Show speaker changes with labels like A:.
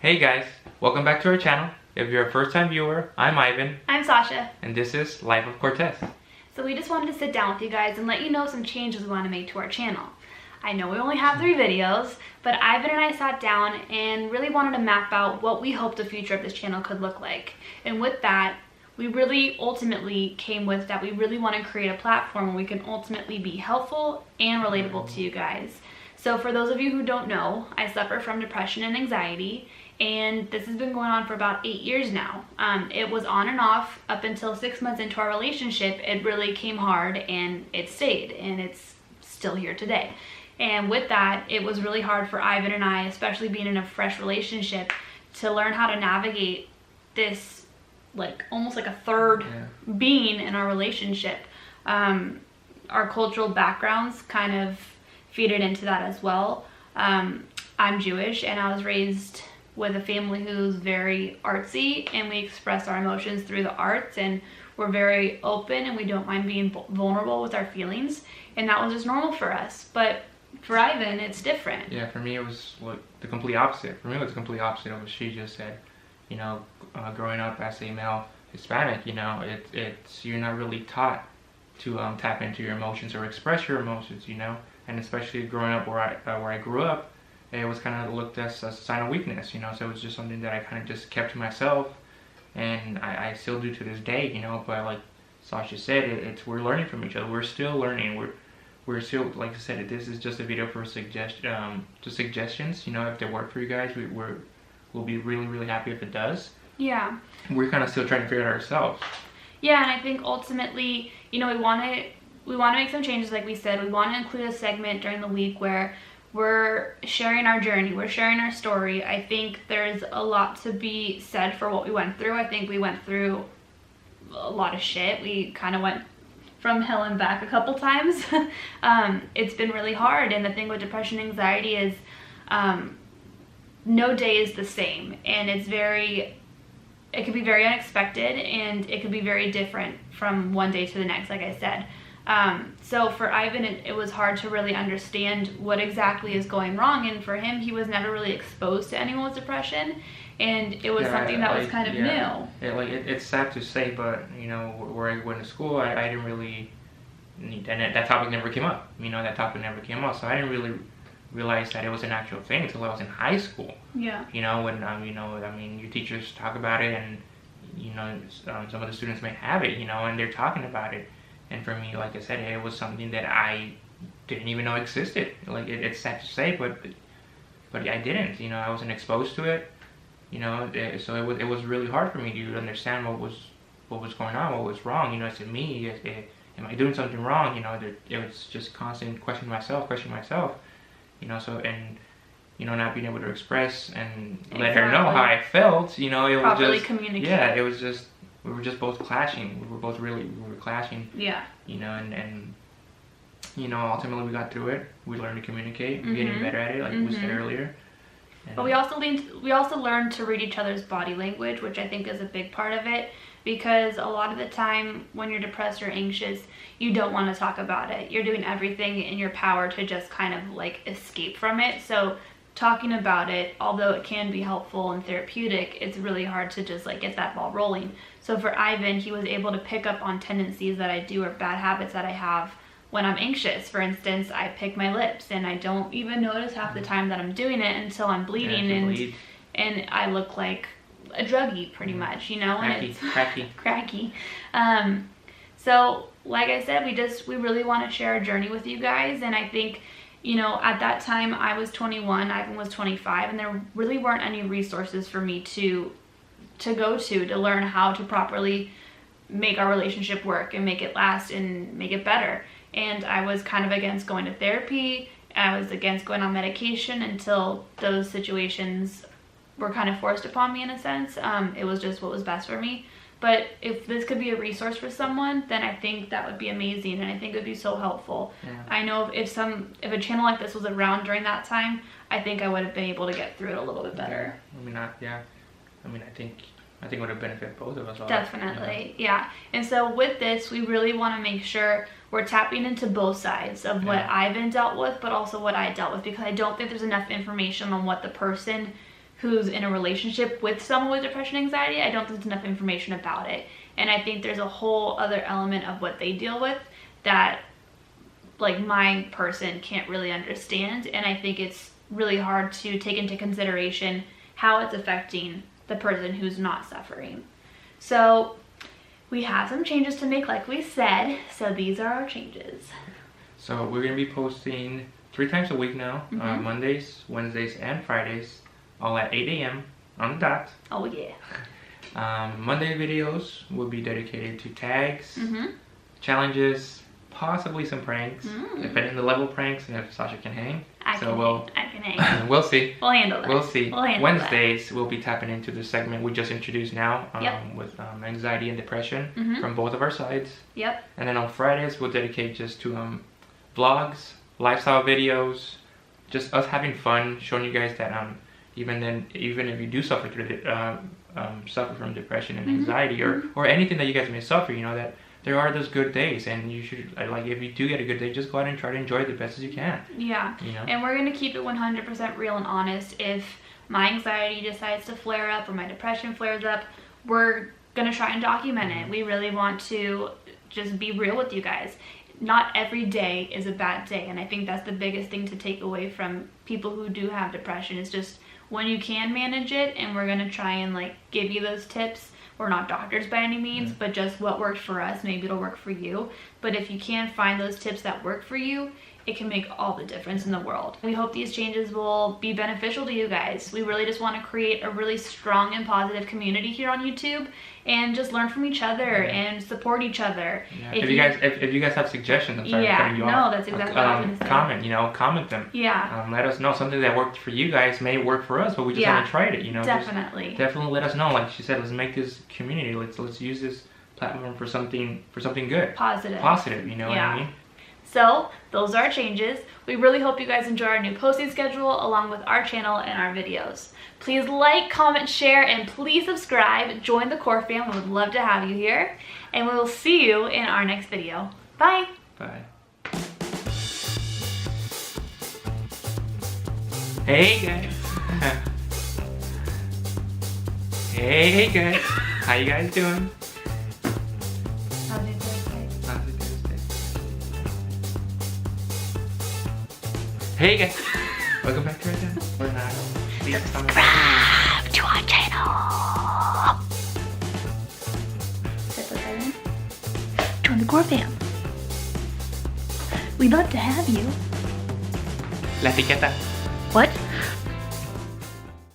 A: Hey guys, welcome back to our channel. If you're a first-time viewer, I'm Ivan.
B: I'm Sasha.
A: And this is Life of Cortez.
B: So we just wanted to sit down with you guys and let you know some changes we want to make to our channel. I know we only have 3 videos, but Ivan and I sat down and really wanted to map out what we hope the future of this channel could look like. And with that, we really ultimately came with that we really want to create a platform where we can ultimately be helpful and relatable to you guys. So for those of you who don't know, I suffer from depression and anxiety, and this has been going on for about 8 years now. It was on and off up until 6 months into our relationship. It really came hard and it stayed, and it's still here today. And with that, it was really hard for Ivan and I, especially being in a fresh relationship, to learn how to navigate this almost like a third being in our relationship. Our cultural backgrounds kind of feed it into that as well. I'm Jewish, and I was raised with a family who's very artsy, and we express our emotions through the arts, and we're very open, and we don't mind being vulnerable with our feelings, and that was just normal for us. But for Ivan, it's different.
A: Yeah, for me it was the complete opposite. For me it was the complete opposite of what she just said. Growing up as a male Hispanic, it's you're not really taught to tap into your emotions or express your emotions, and especially growing up where I grew up, it was kind of looked as a sign of weakness, so it was just something that I kind of just kept to myself, and I still do to this day, but like Sasha said, we're learning from each other. We're still learning. We're still, like I said, this is just a video for suggestions, if they work for you guys, we'll be really, really happy if it does.
B: Yeah.
A: We're kind of still trying to figure it out ourselves.
B: Yeah, and I think ultimately, we want to make some changes, like we said. We want to include a segment during the week where we're sharing our journey, we're sharing our story. I think there's a lot to be said for what we went through. I think we went through a lot of shit. We kind of went from hell and back a couple times. It's been really hard, and the thing with depression and anxiety is no day is the same, and it can be very unexpected, and it can be very different from one day to the next, like I said. So for Ivan, it was hard to really understand what exactly is going wrong, and for him, he was never really exposed to anyone with depression, and it was something that was kind of new.
A: It's sad to say, but where I went to school, I didn't really need, and that topic never came up. That topic never came up, so I didn't really realize that it was an actual thing until I was in high school.
B: Yeah.
A: When your teachers talk about it, and some of the students may have it, and they're talking about it. And for me, like I said, it was something that I didn't even know existed. It's sad to say, but I didn't. I wasn't exposed to it. So it was really hard for me to understand what was going on, what was wrong. Is it me? Am I doing something wrong? It was just constant questioning myself. Not being able to express and let her know how I felt. It
B: properly
A: was just
B: communicate.
A: Yeah, it was just. We were just both clashing. We were clashing.
B: Yeah.
A: And ultimately we got through it. We learned to communicate. We're getting better at it, like we said earlier.
B: But we also learned to read each other's body language, which I think is a big part of it, because a lot of the time when you're depressed or anxious, you don't want to talk about it. You're doing everything in your power to just kind of escape from it. So talking about it, although it can be helpful and therapeutic, it's really hard to just get that ball rolling. So for Ivan, he was able to pick up on tendencies that I do or bad habits that I have when I'm anxious. For instance, I pick my lips, and I don't even notice half the time that I'm doing it until I'm bleeding, and I look like a druggie pretty much, Cracky. So like I said, we really want to share our journey with you guys, and I think at that time I was 21, Ivan was 25, and there really weren't any resources for me to go to learn how to properly make our relationship work and make it last and make it better. And I was kind of against going to therapy. I was against going on medication until those situations were kind of forced upon me in a sense. It was just what was best for me. But if this could be a resource for someone, then I think that would be amazing, and I think it would be so helpful. Yeah. I know if a channel like this was around during that time, I think I would have been able to get through it a little bit better.
A: I think it would have benefited both of us.
B: Definitely, yeah. And so with this, we really want to make sure we're tapping into both sides of what Ivan dealt with, but also what I dealt with, because I don't think there's enough information on what the person who's in a relationship with someone with depression and anxiety, I don't think there's enough information about it. And I think there's a whole other element of what they deal with that like my person can't really understand. And I think it's really hard to take into consideration how it's affecting the person who's not suffering. So we have some changes to make, like we said. So these are our changes.
A: So we're gonna be posting 3 times a week now, Mondays, Wednesdays, and Fridays, all at 8 a.m. on the dot.
B: Oh yeah.
A: Monday videos will be dedicated to tags, challenges, possibly some pranks, depending on the level of pranks and if Sasha can hang.
B: I can hang.
A: We'll see.
B: We'll handle that.
A: We'll see.
B: We'll handle
A: Wednesdays, we'll be tapping into the segment we just introduced now with anxiety and depression from both of our sides.
B: Yep.
A: And then on Fridays, we'll dedicate just to vlogs, lifestyle videos, just us having fun, showing you guys that even if you do suffer suffer from depression and anxiety or anything that you guys may suffer, you know that there are those good days, and you should, like, if you do get a good day, just go out and try to enjoy it the best as you can.
B: Yeah.
A: You know?
B: And we're gonna keep it 100% real and honest. If my anxiety decides to flare up or my depression flares up, we're gonna try and document it. We really want to just be real with you guys. Not every day is a bad day, and I think that's the biggest thing to take away from people who do have depression, is just when you can manage it, and we're gonna try and like give you those tips. We're not doctors by any means, but just what worked for us, maybe it'll work for you. But if you can find those tips that work for you, it can make all the difference in the world. We hope these changes will be beneficial to you guys. We really just want to create a really strong and positive community here on YouTube and just learn from each other and support each other.
A: Yeah. If you guys have suggestions, I'm sorry for cutting you off.
B: No, that's exactly what I was gonna say.
A: Comment them.
B: Yeah.
A: Let us know something that worked for you guys may work for us, but we just haven't tried it.
B: Definitely.
A: Definitely let us know. Like she said, let's make this community. Let's use this platform for something good. Positive. You know what I mean?
B: So those are our changes. We really hope you guys enjoy our new posting schedule along with our channel and our videos. Please like, comment, share, and please subscribe. Join the core fam. We would love to have you here. And we will see you in our next video. Bye.
A: Bye. Hey guys. Hey guys. How you guys doing?
B: How's your Thursday?
A: How's it Thursday? Hey guys. Welcome back to our channel. We're not.
B: Subscribe to our channel. Join the core fam. We'd love to have you.
A: La etiqueta.
B: What?